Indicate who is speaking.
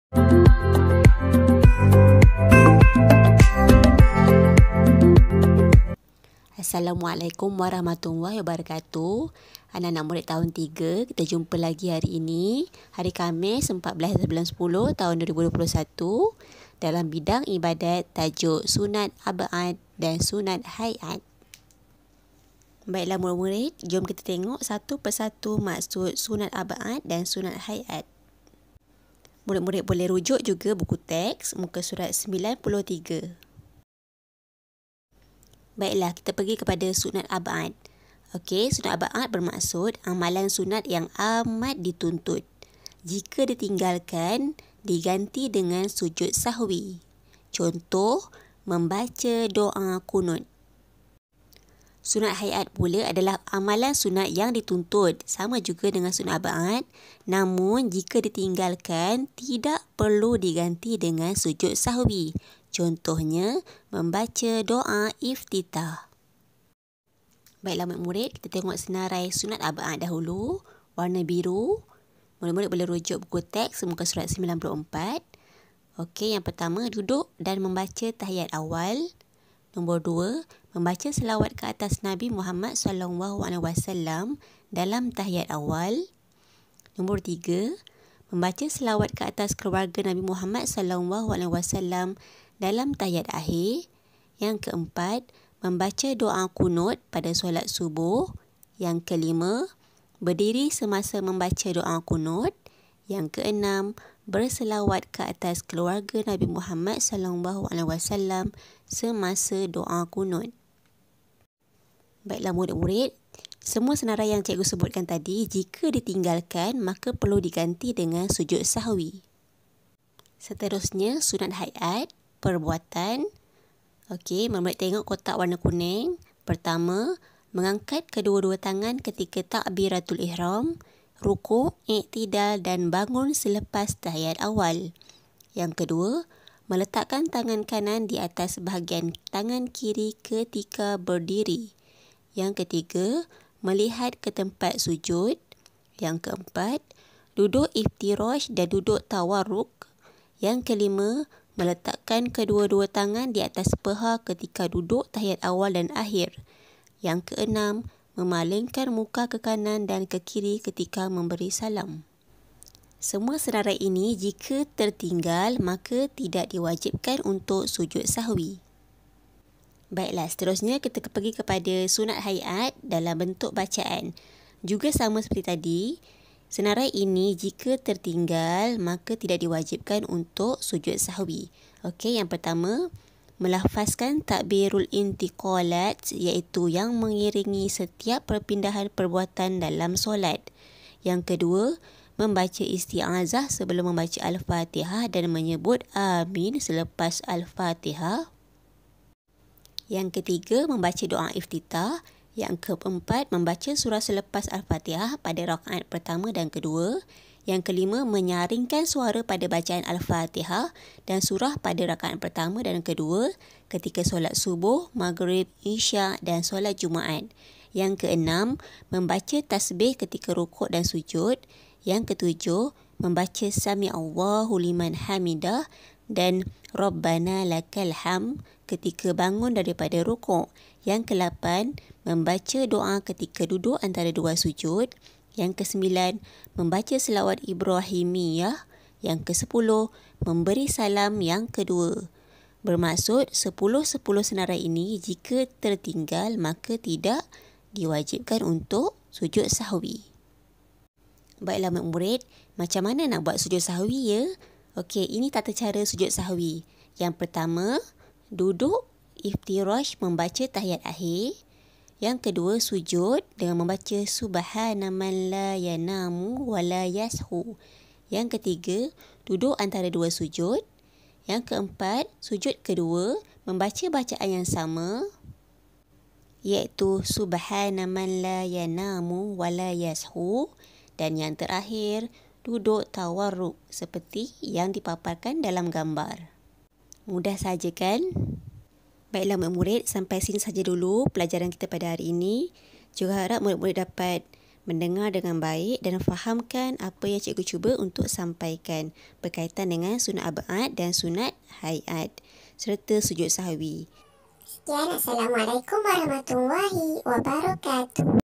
Speaker 1: Assalamualaikum warahmatullahi wabarakatuh. Anak-anak murid tahun 3, kita jumpa lagi hari ini, hari Khamis 14 bulan 10 tahun 2021 dalam bidang ibadat tajuk sunat ab'ad dan sunat hayat. Baiklah murid-murid, jom kita tengok satu persatu maksud sunat ab'ad dan sunat hayat. Murid-murid boleh rujuk juga buku teks muka surat 93. Baiklah, kita pergi kepada sunat ab'ad. Okey, sunat ab'ad bermaksud amalan sunat yang amat dituntut. Jika ditinggalkan, diganti dengan sujud sahwi. Contoh, membaca doa kunut. Sunat hayat pula adalah amalan sunat yang dituntut. Sama juga dengan sunat ab'ad. Namun, jika ditinggalkan, tidak perlu diganti dengan sujud sahwi. Contohnya, membaca doa iftitah. Baiklah murid-murid, kita tengok senarai sunat ab'ad dahulu. Warna biru. Murid-murid boleh rujuk buku teks muka surat 94. Okey, yang pertama, duduk dan membaca tahiyat awal. Nombor 2, membaca selawat ke atas Nabi Muhammad SAW dalam tahiyat awal. Nombor 3, membaca selawat ke atas keluarga Nabi Muhammad SAW dalam tahiyat akhir. Yang keempat, membaca doa kunut pada solat subuh. Yang kelima, berdiri semasa membaca doa kunut. Yang keenam, berselawat ke atas keluarga Nabi Muhammad SAW semasa doa kunut. Baiklah murid-murid, semua senarai yang cikgu sebutkan tadi, jika ditinggalkan, maka perlu diganti dengan sujud sahwi. Seterusnya, sunat hayat. Perbuatan. Okey, murid tengok kotak warna kuning. Pertama, mengangkat kedua-dua tangan ketika takbiratul ihram, rukuk, iktidal dan bangun selepas tahiyat awal. Yang kedua, meletakkan tangan kanan di atas bahagian tangan kiri ketika berdiri. Yang ketiga, melihat ke tempat sujud. Yang keempat, duduk iftirash dan duduk tawarruk. Yang kelima, meletakkan kedua-dua tangan di atas peha ketika duduk tahiyat awal dan akhir. Yang keenam, memalingkan muka ke kanan dan ke kiri ketika memberi salam. Semua senarai ini jika tertinggal, maka tidak diwajibkan untuk sujud sahwi. Baiklah, seterusnya kita pergi kepada sunat hayat dalam bentuk bacaan. Juga sama seperti tadi, senarai ini jika tertinggal maka tidak diwajibkan untuk sujud sahwi. Okey, yang pertama, melafazkan takbirul intiqalat iaitu yang mengiringi setiap perpindahan perbuatan dalam solat. Yang kedua, membaca isti'azah sebelum membaca Al-Fatihah dan menyebut amin selepas Al-Fatihah. Yang ketiga, membaca doa iftitah. Yang keempat, membaca surah selepas Al-Fatihah pada rakaat pertama dan kedua. Yang kelima, menyaringkan suara pada bacaan Al-Fatihah dan surah pada rakaat pertama dan kedua ketika solat subuh, maghrib, isya dan solat Jumaat. Yang keenam, membaca tasbih ketika rukuk dan sujud. Yang ketujuh, membaca Sami Allahu liman hamidah dan Rabbana lakal hamd ketika bangun daripada rukuk. Yang ke-8, membaca doa ketika duduk antara dua sujud. Yang ke-9, membaca selawat Ibrahimiyah. Yang ke-10, memberi salam yang kedua. Bermaksud 10-10 senarai ini jika tertinggal maka tidak diwajibkan untuk sujud sahwi. Baiklah murid, macam mana nak buat sujud sahwi ya? Okey, ini tata cara sujud sahwi. Yang pertama, duduk iftirash membaca tahiyat akhir. Yang kedua, sujud dengan membaca subhana man la yanamu wa la yashu. Yang ketiga, duduk antara dua sujud. Yang keempat, sujud kedua membaca bacaan yang sama iaitu subhana man la yanamu wa la yashu. Dan yang terakhir, duduk tawarruk seperti yang dipaparkan dalam gambar. Mudah saja kan? Baiklah murid-murid, sampai sini saja dulu pelajaran kita pada hari ini. Juga harap murid-murid dapat mendengar dengan baik dan fahamkan apa yang cikgu cuba untuk sampaikan berkaitan dengan sunat abad dan sunat hayat serta sujud sahwi.
Speaker 2: Sekian, Assalamualaikum warahmatullahi wabarakatuh.